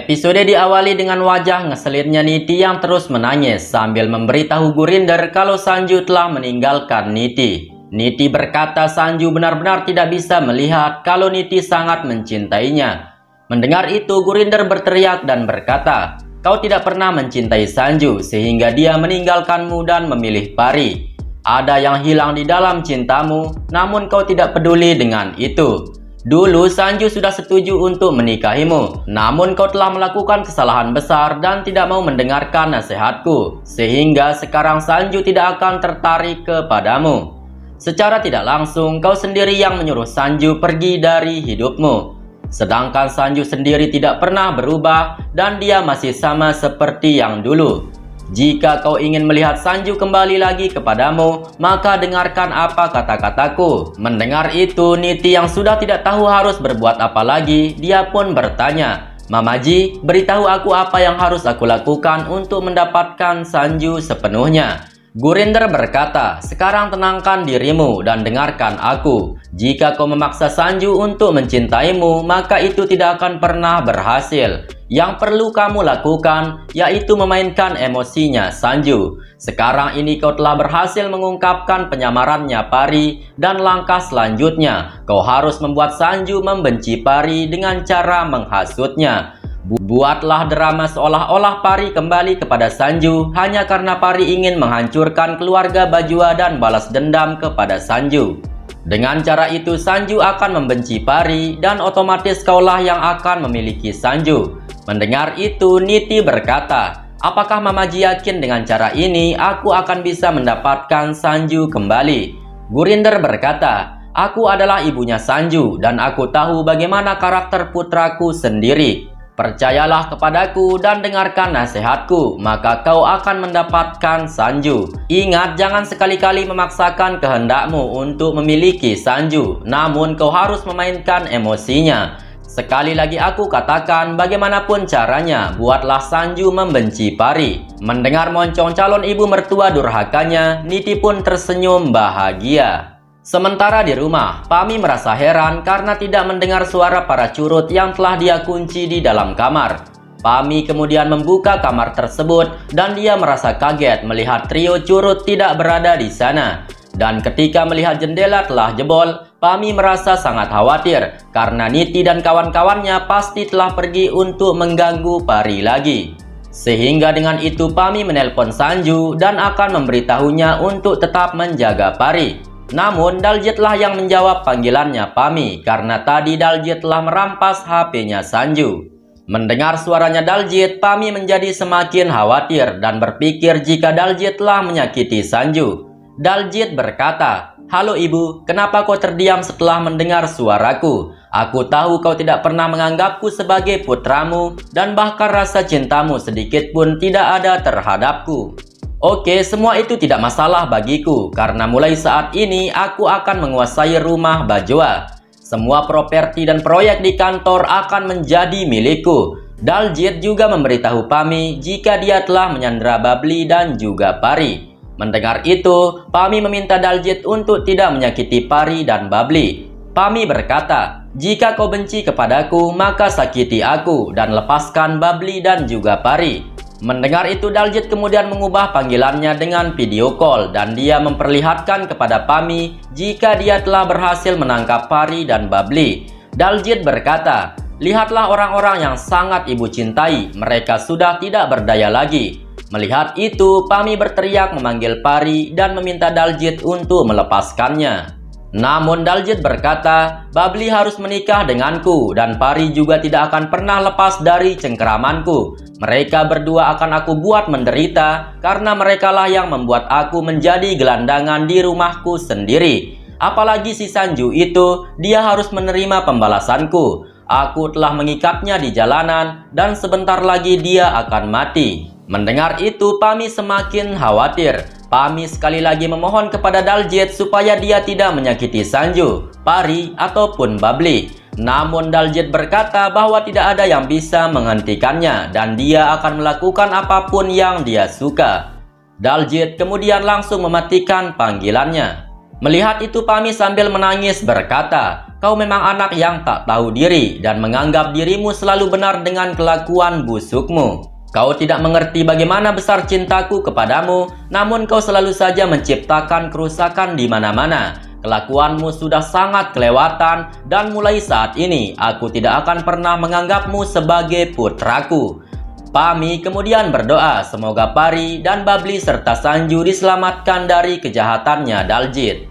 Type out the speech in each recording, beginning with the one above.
Episode diawali dengan wajah ngeselitnya Niti yang terus menangis sambil memberitahu Gurinder kalau Sanju telah meninggalkan Niti. Niti berkata Sanju benar-benar tidak bisa melihat kalau Niti sangat mencintainya. Mendengar itu Gurinder berteriak dan berkata, "Kau tidak pernah mencintai Sanju sehingga dia meninggalkanmu dan memilih Pari. Ada yang hilang di dalam cintamu, namun kau tidak peduli dengan itu. Dulu Sanju sudah setuju untuk menikahimu, namun kau telah melakukan kesalahan besar dan tidak mau mendengarkan nasihatku, sehingga sekarang Sanju tidak akan tertarik kepadamu. Secara tidak langsung kau sendiri yang menyuruh Sanju pergi dari hidupmu. Sedangkan Sanju sendiri tidak pernah berubah dan dia masih sama seperti yang dulu. Jika kau ingin melihat Sanju kembali lagi kepadamu, maka dengarkan apa kata-kataku." Mendengar itu, Niti yang sudah tidak tahu harus berbuat apa lagi, dia pun bertanya, "Mamaji, beritahu aku apa yang harus aku lakukan untuk mendapatkan Sanju sepenuhnya." Gurinder berkata, "Sekarang tenangkan dirimu dan dengarkan aku. Jika kau memaksa Sanju untuk mencintaimu, maka itu tidak akan pernah berhasil. Yang perlu kamu lakukan yaitu memainkan emosinya Sanju. Sekarang ini kau telah berhasil mengungkapkan penyamarannya Pari, dan langkah selanjutnya kau harus membuat Sanju membenci Pari dengan cara menghasutnya. Buatlah drama seolah-olah Pari kembali kepada Sanju hanya karena Pari ingin menghancurkan keluarga Bajwa dan balas dendam kepada Sanju. Dengan cara itu Sanju akan membenci Pari dan otomatis kaulah yang akan memiliki Sanju." Mendengar itu Niti berkata, "Apakah Mamaji yakin dengan cara ini aku akan bisa mendapatkan Sanju kembali?" Gurinder berkata, "Aku adalah ibunya Sanju dan aku tahu bagaimana karakter putraku sendiri. Percayalah kepadaku dan dengarkan nasihatku, maka kau akan mendapatkan Sanju. Ingat, jangan sekali-kali memaksakan kehendakmu untuk memiliki Sanju, namun kau harus memainkan emosinya. Sekali lagi aku katakan, bagaimanapun caranya, buatlah Sanju membenci Pari." Mendengar moncong calon ibu mertua durhakanya, Niti pun tersenyum bahagia. Sementara di rumah, Pami merasa heran karena tidak mendengar suara para curut yang telah dia kunci di dalam kamar. Pami kemudian membuka kamar tersebut dan dia merasa kaget melihat trio curut tidak berada di sana. Dan ketika melihat jendela telah jebol, Pami merasa sangat khawatir karena Niti dan kawan-kawannya pasti telah pergi untuk mengganggu Pari lagi. Sehingga dengan itu Pami menelpon Sanju dan akan memberitahunya untuk tetap menjaga Pari. Namun Daljitlah yang menjawab panggilannya Pami karena tadi Daljit telah merampas HP-nya Sanju. Mendengar suaranya Daljit, Pami menjadi semakin khawatir dan berpikir jika Daljit telah menyakiti Sanju. Daljit berkata, "Halo ibu, kenapa kau terdiam setelah mendengar suaraku? Aku tahu kau tidak pernah menganggapku sebagai putramu dan bahkan rasa cintamu sedikit pun tidak ada terhadapku." "Oke, semua itu tidak masalah bagiku karena mulai saat ini aku akan menguasai rumah Bajwa. Semua properti dan proyek di kantor akan menjadi milikku." Daljit juga memberitahu Pami jika dia telah menyandera Babli dan juga Pari. Mendengar itu, Pami meminta Daljit untuk tidak menyakiti Pari dan Babli. Pami berkata, "Jika kau benci kepadaku, maka sakiti aku dan lepaskan Babli dan juga Pari." Mendengar itu Daljit kemudian mengubah panggilannya dengan video call dan dia memperlihatkan kepada Pami jika dia telah berhasil menangkap Pari dan Babli. Daljit berkata, "Lihatlah orang-orang yang sangat ibu cintai, mereka sudah tidak berdaya lagi." Melihat itu Pami berteriak memanggil Pari dan meminta Daljit untuk melepaskannya. Namun Daljit berkata, "Babli harus menikah denganku dan Pari juga tidak akan pernah lepas dari cengkeramanku. Mereka berdua akan aku buat menderita karena merekalah yang membuat aku menjadi gelandangan di rumahku sendiri. Apalagi si Sanju itu, dia harus menerima pembalasanku. Aku telah mengikatnya di jalanan dan sebentar lagi dia akan mati." Mendengar itu Pami semakin khawatir. Pami sekali lagi memohon kepada Daljit supaya dia tidak menyakiti Sanju, Pari ataupun Babli. Namun Daljit berkata bahwa tidak ada yang bisa menghentikannya dan dia akan melakukan apapun yang dia suka. Daljit kemudian langsung mematikan panggilannya. Melihat itu Pami sambil menangis berkata, kau memang anak yang tak tahu diri dan menganggap dirimu selalu benar dengan kelakuan busukmu. Kau tidak mengerti bagaimana besar cintaku kepadamu, namun kau selalu saja menciptakan kerusakan di mana-mana. Kelakuanmu sudah sangat kelewatan dan mulai saat ini aku tidak akan pernah menganggapmu sebagai putraku. Pami kemudian berdoa semoga Pari dan Babli serta Sanju diselamatkan dari kejahatannya Daljit.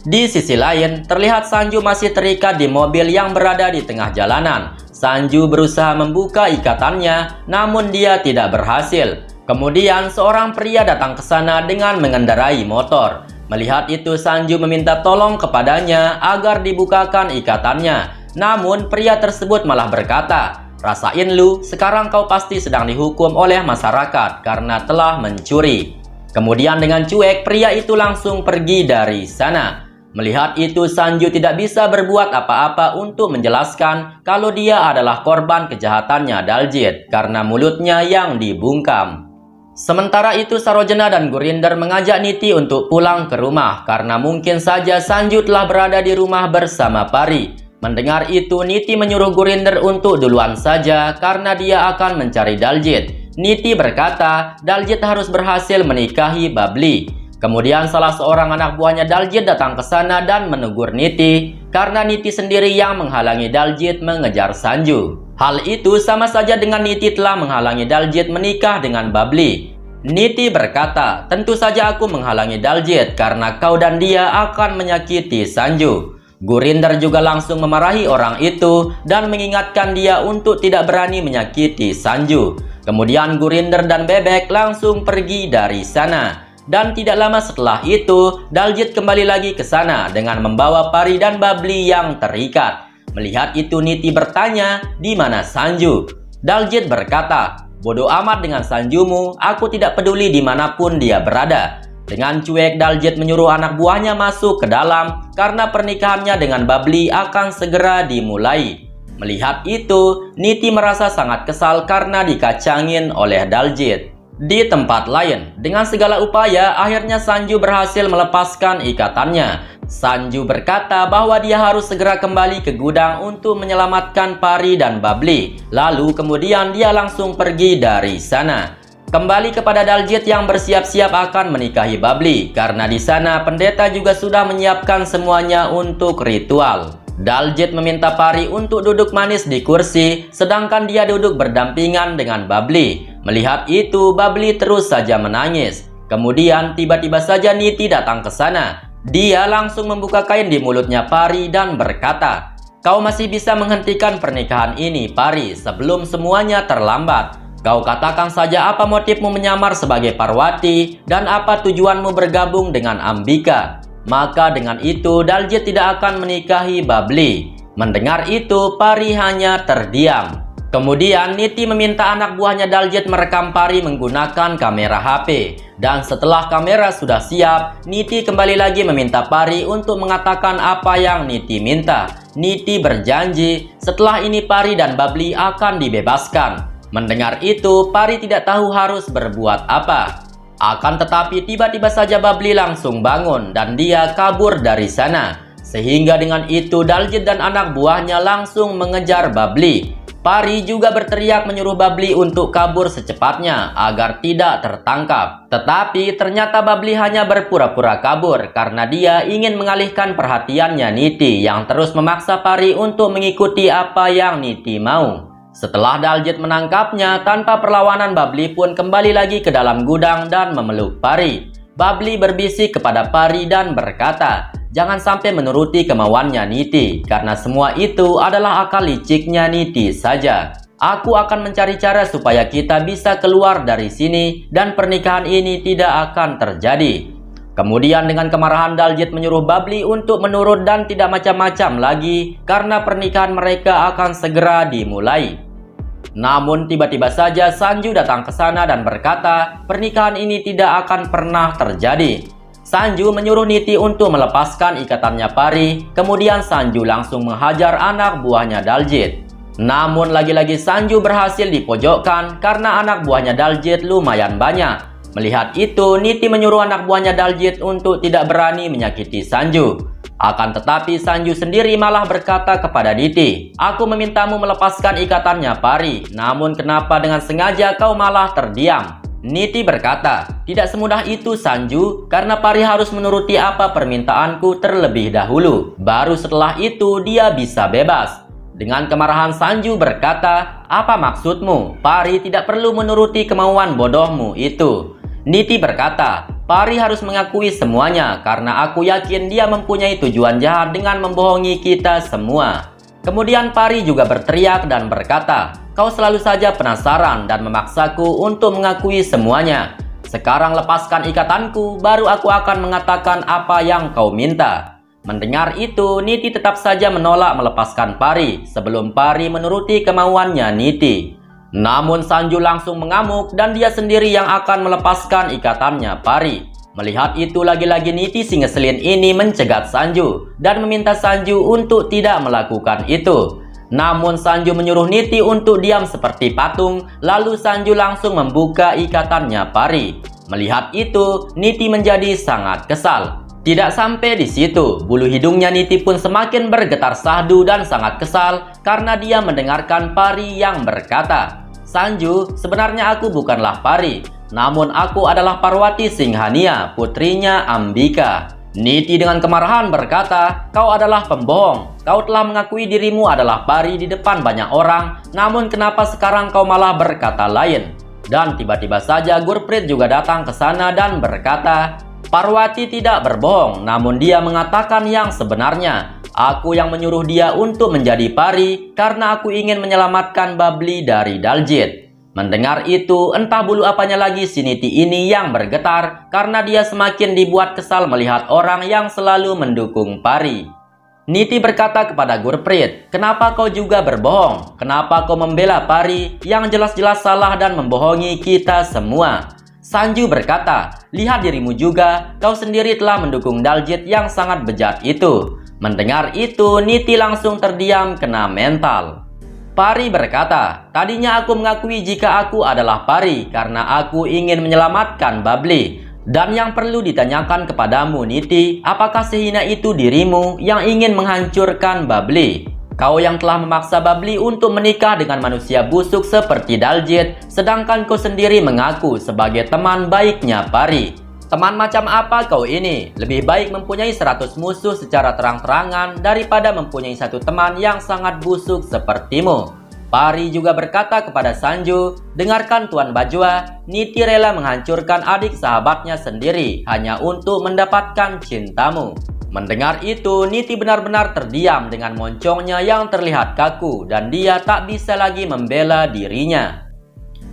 Di sisi lain, terlihat Sanju masih terikat di mobil yang berada di tengah jalanan. Sanju berusaha membuka ikatannya, namun dia tidak berhasil. Kemudian seorang pria datang ke sana dengan mengendarai motor. Melihat itu, Sanju meminta tolong kepadanya agar dibukakan ikatannya. Namun pria tersebut malah berkata, "Rasain lu, sekarang kau pasti sedang dihukum oleh masyarakat karena telah mencuri." Kemudian dengan cuek, pria itu langsung pergi dari sana. Melihat itu, Sanju tidak bisa berbuat apa-apa untuk menjelaskan kalau dia adalah korban kejahatannya Daljit karena mulutnya yang dibungkam. Sementara itu, Sarojana dan Gurinder mengajak Niti untuk pulang ke rumah karena mungkin saja Sanju telah berada di rumah bersama Pari. Mendengar itu, Niti menyuruh Gurinder untuk duluan saja karena dia akan mencari Daljit. Niti berkata, Daljit harus berhasil menikahi Babli. Kemudian salah seorang anak buahnya Daljit datang ke sana dan menegur Niti karena Niti sendiri yang menghalangi Daljit mengejar Sanju. Hal itu sama saja dengan Niti telah menghalangi Daljit menikah dengan Babli. Niti berkata, "Tentu saja aku menghalangi Daljit karena kau dan dia akan menyakiti Sanju." Gurinder juga langsung memarahi orang itu dan mengingatkan dia untuk tidak berani menyakiti Sanju. Kemudian Gurinder dan Bebek langsung pergi dari sana. Dan tidak lama setelah itu, Daljit kembali lagi ke sana dengan membawa Pari dan Babli yang terikat. Melihat itu, Niti bertanya, "Di mana Sanju?" Daljit berkata, "Bodoh amat dengan Sanjumu, aku tidak peduli dimanapun dia berada." Dengan cuek, Daljit menyuruh anak buahnya masuk ke dalam karena pernikahannya dengan Babli akan segera dimulai. Melihat itu, Niti merasa sangat kesal karena dikacangin oleh Daljit. Di tempat lain, dengan segala upaya, akhirnya Sanju berhasil melepaskan ikatannya. Sanju berkata bahwa dia harus segera kembali ke gudang untuk menyelamatkan Pari dan Babli. Lalu kemudian dia langsung pergi dari sana. Kembali kepada Daljit yang bersiap-siap akan menikahi Babli karena di sana pendeta juga sudah menyiapkan semuanya untuk ritual. Daljit meminta Pari untuk duduk manis di kursi sedangkan dia duduk berdampingan dengan Babli. Melihat itu, Babli terus saja menangis. Kemudian tiba-tiba saja Niti datang ke sana. Dia langsung membuka kain di mulutnya Pari dan berkata, "Kau masih bisa menghentikan pernikahan ini, Pari, sebelum semuanya terlambat. Kau katakan saja apa motifmu menyamar sebagai Parwati dan apa tujuanmu bergabung dengan Ambika. Maka dengan itu Daljit tidak akan menikahi Babli." Mendengar itu, Pari hanya terdiam. Kemudian Niti meminta anak buahnya Daljit merekam Pari menggunakan kamera HP. Dan setelah kamera sudah siap, Niti kembali lagi meminta Pari untuk mengatakan apa yang Niti minta. Niti berjanji setelah ini Pari dan Babli akan dibebaskan. Mendengar itu, Pari tidak tahu harus berbuat apa. Akan tetapi tiba-tiba saja Babli langsung bangun dan dia kabur dari sana. Sehingga dengan itu Daljit dan anak buahnya langsung mengejar Babli. Pari juga berteriak menyuruh Babli untuk kabur secepatnya agar tidak tertangkap. Tetapi ternyata Babli hanya berpura-pura kabur karena dia ingin mengalihkan perhatiannya Niti yang terus memaksa Pari untuk mengikuti apa yang Niti mau. Setelah Daljit menangkapnya, tanpa perlawanan Babli pun kembali lagi ke dalam gudang dan memeluk Pari. Babli berbisik kepada Pari dan berkata, "Jangan sampai menuruti kemauannya Niti, karena semua itu adalah akal liciknya Niti saja. Aku akan mencari cara supaya kita bisa keluar dari sini dan pernikahan ini tidak akan terjadi." Kemudian dengan kemarahan Daljit menyuruh Babli untuk menurut dan tidak macam-macam lagi karena pernikahan mereka akan segera dimulai. Namun tiba-tiba saja Sanju datang ke sana dan berkata pernikahan ini tidak akan pernah terjadi. Sanju menyuruh Niti untuk melepaskan ikatannya Pari, kemudian Sanju langsung menghajar anak buahnya Daljit. Namun lagi-lagi Sanju berhasil dipojokkan karena anak buahnya Daljit lumayan banyak. Melihat itu, Niti menyuruh anak buahnya Daljit untuk tidak berani menyakiti Sanju. Akan tetapi Sanju sendiri malah berkata kepada Niti, "Aku memintamu melepaskan ikatannya, Pari. Namun kenapa dengan sengaja kau malah terdiam?" Niti berkata, "Tidak semudah itu, Sanju, karena Pari harus menuruti apa permintaanku terlebih dahulu. Baru setelah itu dia bisa bebas." Dengan kemarahan Sanju berkata, "Apa maksudmu? Pari tidak perlu menuruti kemauan bodohmu itu." Niti berkata, "Pari harus mengakui semuanya karena aku yakin dia mempunyai tujuan jahat dengan membohongi kita semua." Kemudian Pari juga berteriak dan berkata, "Kau selalu saja penasaran dan memaksaku untuk mengakui semuanya. Sekarang lepaskan ikatanku, baru aku akan mengatakan apa yang kau minta." Mendengar itu, Niti tetap saja menolak melepaskan Pari sebelum Pari menuruti kemauannya Niti. Namun Sanju langsung mengamuk dan dia sendiri yang akan melepaskan ikatannya Pari. Melihat itu, lagi-lagi Niti si ngeselin ini mencegat Sanju dan meminta Sanju untuk tidak melakukan itu. Namun Sanju menyuruh Niti untuk diam seperti patung, lalu Sanju langsung membuka ikatannya Pari. Melihat itu, Niti menjadi sangat kesal. Tidak sampai di situ, bulu hidungnya Niti pun semakin bergetar sahdu dan sangat kesal karena dia mendengarkan Pari yang berkata, "Sanju, sebenarnya aku bukanlah Pari, namun aku adalah Parwati Singhania, putrinya Ambika." Niti dengan kemarahan berkata, "Kau adalah pembohong. Kau telah mengakui dirimu adalah Pari di depan banyak orang, namun kenapa sekarang kau malah berkata lain?" Dan tiba-tiba saja Gurpreet juga datang ke sana dan berkata, "Parwati tidak berbohong, namun dia mengatakan yang sebenarnya. Aku yang menyuruh dia untuk menjadi Pari karena aku ingin menyelamatkan Babli dari Daljit." Mendengar itu, entah bulu apanya lagi si Niti ini yang bergetar karena dia semakin dibuat kesal melihat orang yang selalu mendukung Pari. Niti berkata kepada Gurpreet, "Kenapa kau juga berbohong? Kenapa kau membela Pari yang jelas-jelas salah dan membohongi kita semua?" Sanju berkata, "Lihat dirimu juga, kau sendiri telah mendukung Daljit yang sangat bejat itu." Mendengar itu, Niti langsung terdiam kena mental. Pari berkata, "Tadinya aku mengakui jika aku adalah Pari karena aku ingin menyelamatkan Babli. Dan yang perlu ditanyakan kepadamu, Niti, apakah sehina itu dirimu yang ingin menghancurkan Babli? Kau yang telah memaksa Babli untuk menikah dengan manusia busuk seperti Daljit, sedangkan kau sendiri mengaku sebagai teman baiknya Pari. Teman macam apa kau ini? Lebih baik mempunyai 100 musuh secara terang-terangan daripada mempunyai satu teman yang sangat busuk sepertimu." Pari juga berkata kepada Sanju, "Dengarkan Tuan Bajwa, Niti rela menghancurkan adik sahabatnya sendiri hanya untuk mendapatkan cintamu." Mendengar itu, Niti benar-benar terdiam dengan moncongnya yang terlihat kaku dan dia tak bisa lagi membela dirinya.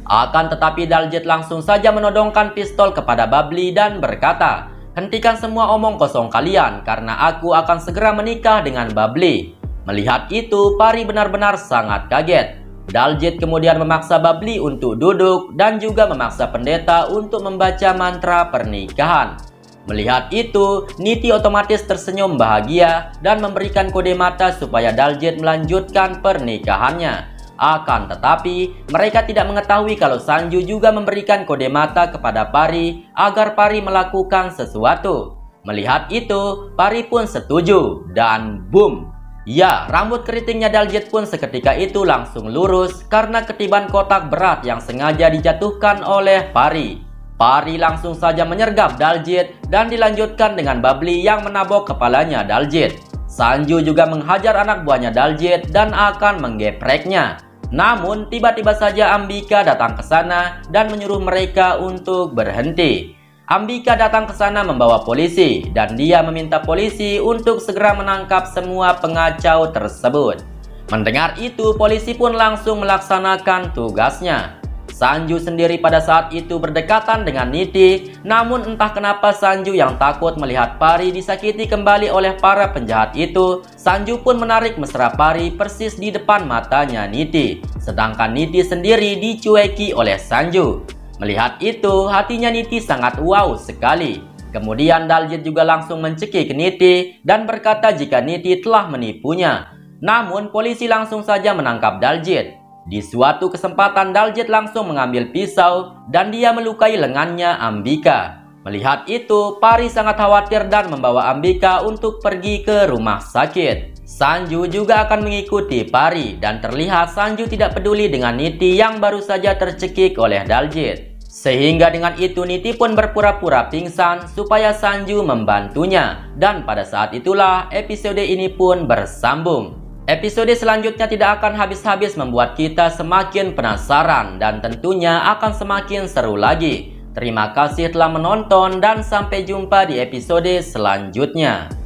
Akan tetapi Daljit langsung saja menodongkan pistol kepada Babli dan berkata, "Hentikan semua omong kosong kalian karena aku akan segera menikah dengan Babli." Melihat itu, Pari benar-benar sangat kaget. Daljit kemudian memaksa Babli untuk duduk dan juga memaksa pendeta untuk membaca mantra pernikahan. Melihat itu, Niti otomatis tersenyum bahagia dan memberikan kode mata supaya Daljit melanjutkan pernikahannya. Akan tetapi, mereka tidak mengetahui kalau Sanju juga memberikan kode mata kepada Pari agar Pari melakukan sesuatu. Melihat itu, Pari pun setuju dan boom! Ya, rambut keritingnya Daljit pun seketika itu langsung lurus karena ketiban kotak berat yang sengaja dijatuhkan oleh Pari. Pari langsung saja menyergap Daljit dan dilanjutkan dengan Babli yang menabok kepalanya Daljit. Sanju juga menghajar anak buahnya Daljit dan akan menggepreknya. Namun tiba-tiba saja Ambika datang ke sana dan menyuruh mereka untuk berhenti. Ambika datang ke sana membawa polisi dan dia meminta polisi untuk segera menangkap semua pengacau tersebut. Mendengar itu, polisi pun langsung melaksanakan tugasnya. Sanju sendiri pada saat itu berdekatan dengan Niti, namun entah kenapa Sanju yang takut melihat Pari disakiti kembali oleh para penjahat itu, Sanju pun menarik mesra Pari persis di depan matanya Niti, sedangkan Niti sendiri dicueki oleh Sanju. Melihat itu, hatinya Niti sangat wow sekali. Kemudian Daljit juga langsung mencekik Niti dan berkata jika Niti telah menipunya. Namun polisi langsung saja menangkap Daljit. Di suatu kesempatan Daljit langsung mengambil pisau dan dia melukai lengannya Ambika. Melihat itu, Pari sangat khawatir dan membawa Ambika untuk pergi ke rumah sakit. Sanju juga akan mengikuti Pari dan terlihat Sanju tidak peduli dengan Niti yang baru saja tercekik oleh Daljit. Sehingga dengan itu Niti pun berpura-pura pingsan supaya Sanju membantunya. Dan pada saat itulah episode ini pun bersambung. Episode selanjutnya tidak akan habis-habis membuat kita semakin penasaran dan tentunya akan semakin seru lagi. Terima kasih telah menonton dan sampai jumpa di episode selanjutnya.